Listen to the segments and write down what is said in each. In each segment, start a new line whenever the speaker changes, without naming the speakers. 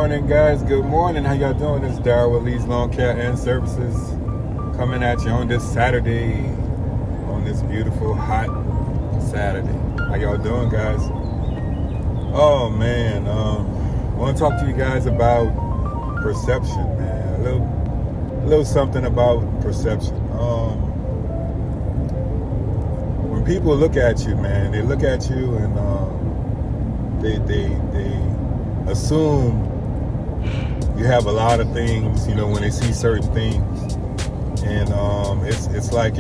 morning, guys. Good morning. How y'all doing? It's Darryl with Lee's Lawn Care and Services coming at you on this Saturday, on this beautiful, hot Saturday. How y'all doing, guys? Oh, man. I want to talk to you guys about perception, man. A little something about perception. When people look at you, man, they look at you and they assume you have a lot of things, when they see certain things. And it's like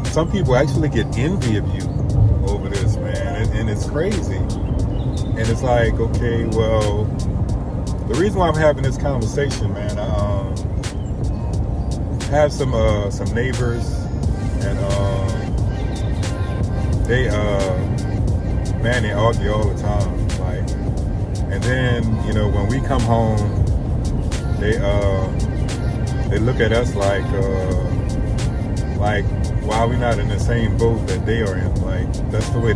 some people actually get envy of you over this, man. And it's crazy. And it's like, okay, well, the reason why I'm having this conversation, man, I have some neighbors, and they argue all the time. And then, when we come home, they look at us like why are we not in the same boat that they are in? Like, that's the way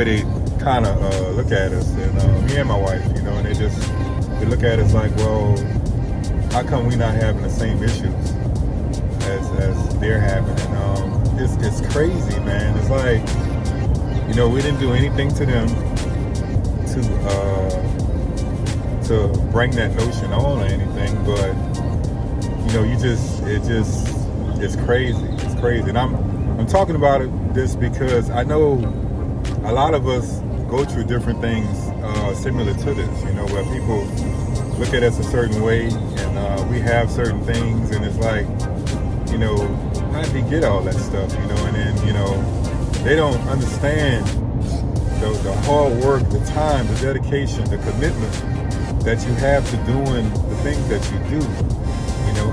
they kind of look at us. And me and my wife, and they look at us like, well, how come we not having the same issues as they're having? And it's crazy, man. It's like, we didn't do anything to them to bring that notion on or anything, but it's crazy. It's crazy. And I'm talking about this because I know a lot of us go through different things similar to this, where people look at us a certain way, and we have certain things, and it's like, how did he get all that stuff, and then they don't understand the hard work, the time, the dedication, the commitment that you have to doing the things that you do,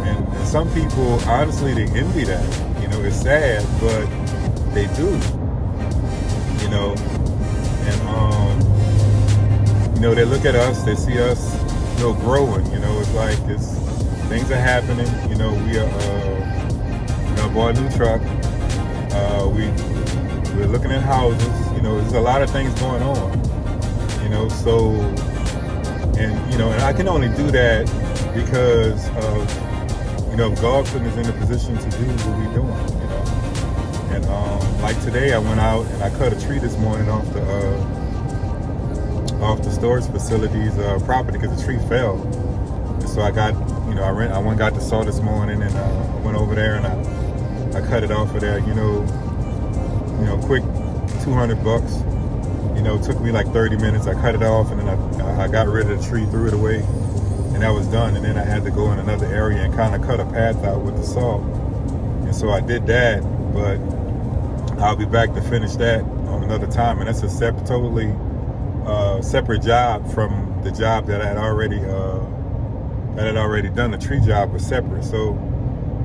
and some people, honestly, they envy that. It's sad, but they do, and they look at us, they see us, growing. It's like things are happening. We are bought a new truck. We're looking at houses. There's a lot of things going on. So, and I can only do that because of God putting us in a position to do what we're doing. And like today, I went out and I cut a tree this morning off the storage facility's property because the tree fell. And so I got, I went and got the saw this morning, and I went over there and I cut it off of there. Quick $200. Took me like 30 minutes. I cut it off, and then I got rid of the tree, threw it away, and that was done. And then I had to go in another area and kind of cut a path out with the saw. And so I did that, but I'll be back to finish that on another time. And that's a totally separate job from the job that I had already done. The tree job was separate. So,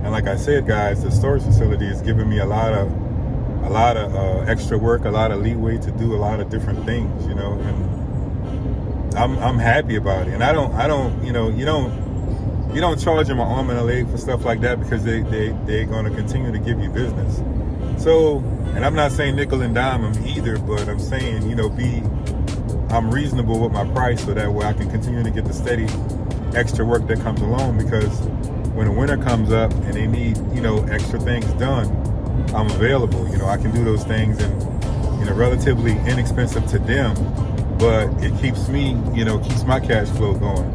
and like I said, guys, the storage facility is giving me a lot of extra work, a lot of leeway to do a lot of different things, and I'm happy about it. And I don't, you don't charge them an arm and a leg for stuff like that, because they're going to continue to give you business. So, and I'm not saying nickel and dime them either, but I'm saying, I'm reasonable with my price, so that way I can continue to get the steady extra work that comes along, because when the winter comes up and they need, extra things done, I'm available. I can do those things, and relatively inexpensive to them, but it keeps me, keeps my cash flow going,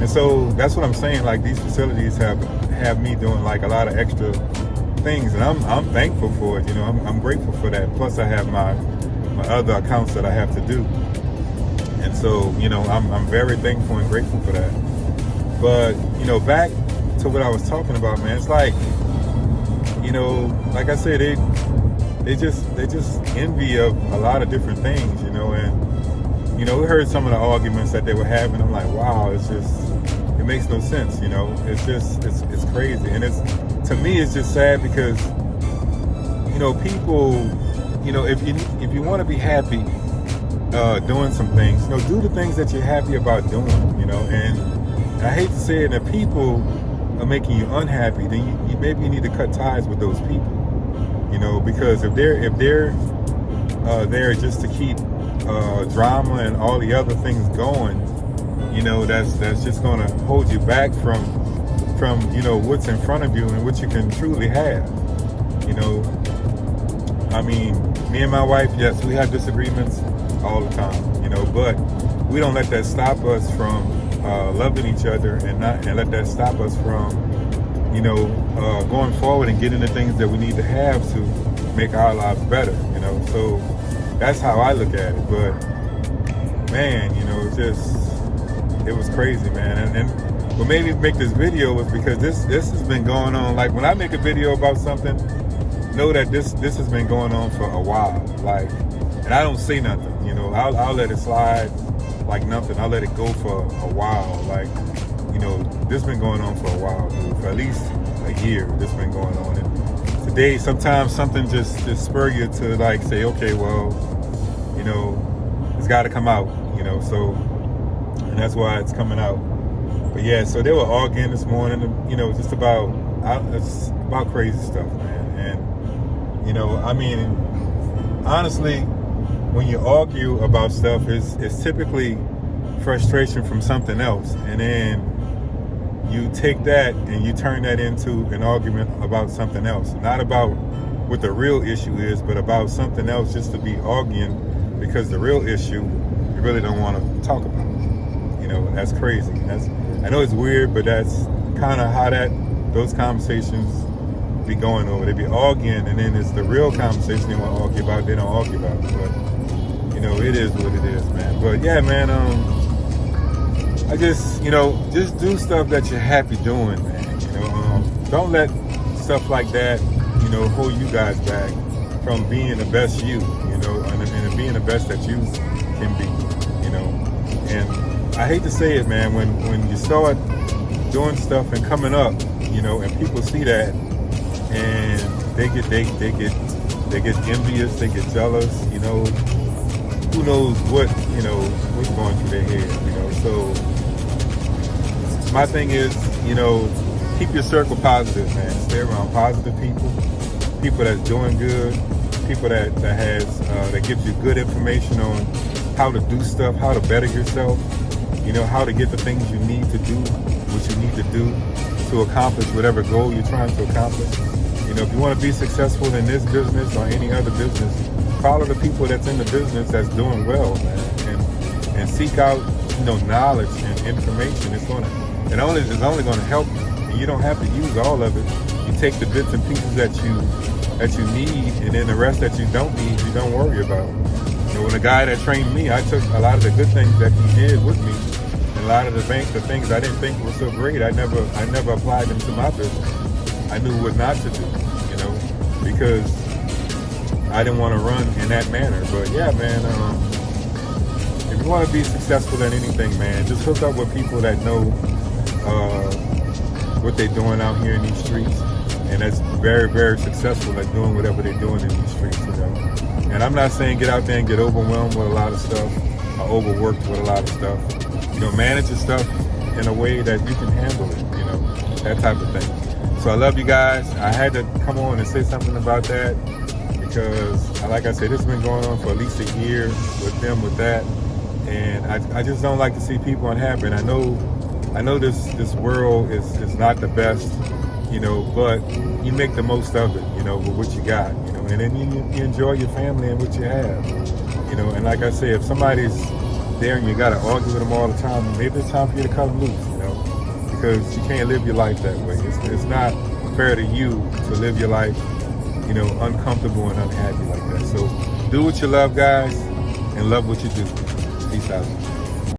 And so that's what I'm saying. Like, these facilities have me doing like a lot of extra things, and I'm thankful for it. I'm grateful for that. Plus, I have my other accounts that I have to do, and so I'm very thankful and grateful for that. But back to what I was talking about, man. It's like, like I said, they just envy of a lot of different things, and we heard some of the arguments that they were having. I'm like, wow, it makes no sense, it's crazy. And to me, it's just sad because, people, if you want to be happy doing some things, do the things that you're happy about doing, and I hate to say it, if people are making you unhappy, then you maybe need to cut ties with those people, because if they're there just to keep drama and all the other things going, you know, that's just gonna hold you back from you know what's in front of you and what you can truly have. You know, I mean, me and my wife, yes, we have disagreements all the time, you know, but we don't let that stop us from loving each other and let that stop us from, you know, going forward and getting the things that we need to have to make our lives better, you know. So that's how I look at it. But man, you know, it was crazy, man. And what made me make this video was because this has been going on. Like, when I make a video about something, know that this has been going on for a while. Like, and I don't say nothing, you know. I'll let it slide like nothing. I'll let it go for a while. Like, you know, this been going on for a while, dude. For at least a year, this been going on. And today, sometimes something just spur you to like say, okay, well, you know, it's got to come out, you know. So, and that's why it's coming out. But yeah, so they were arguing this morning, you know, just about crazy stuff, man. And you know, I mean, honestly, when you argue about stuff, it's typically frustration from something else, and then you take that and you turn that into an argument about something else, not about what the real issue is, but about something else, just to be arguing because the real issue you really don't want to talk about. You know, that's crazy. I know it's weird, but that's kind of how those conversations be going over. They be arguing, and then it's the real conversation they want to argue about. They don't argue about it, but you know, it is what it is, man. But yeah, man, I just, you know, just do stuff that you're happy doing, man. You know, don't let stuff like that, you know, hold you guys back from being the best you know, and being the best that you can be, you know. And I hate to say it, man, when you start doing stuff and coming up, you know, and people see that and they get envious, they get jealous, you know. Who knows what's going through their head, you know. So my thing is, you know, keep your circle positive, man. Stay around positive people that's doing good, people that gives you good information on how to do stuff, how to better yourself, you know, how to get the things you need to do, what you need to do to accomplish whatever goal you're trying to accomplish. You know, if you want to be successful in this business or any other business, follow the people that's in the business that's doing well, man, and seek out, you know, knowledge and information. It's only going to help you. And you don't have to use all of it. You take the bits and pieces that you need, and then the rest that you don't need, you don't worry about. You know, when the guy that trained me, I took a lot of the good things that he did with me, and a lot of the things I didn't think were so great, I never applied them to my business. I knew what not to do, you know, because I didn't want to run in that manner. But yeah, man, if you want to be successful in anything, man, just hook up with people that know what they're doing out here in these streets, and that's very, very successful at doing whatever they're doing in these streets, you know. And I'm not saying get out there and get overwhelmed with a lot of stuff or overworked with a lot of stuff. You know, manage your stuff in a way that you can handle it, you know, that type of thing. So I love you guys. I had to come on and say something about that because, like I said, this has been going on for at least a year with them with that. And I just don't like to see people unhappy. And I know this world is not the best, you know, but you make the most of it, you know, with what you got, you know, and then you enjoy your family and what you have, you know. And like I say, if somebody's there and you got to argue with them all the time, maybe it's time for you to cut them loose, you know, because you can't live your life that way. It's not fair to you to live your life, you know, uncomfortable and unhappy like that. So do what you love, guys, and love what you do. Peace out.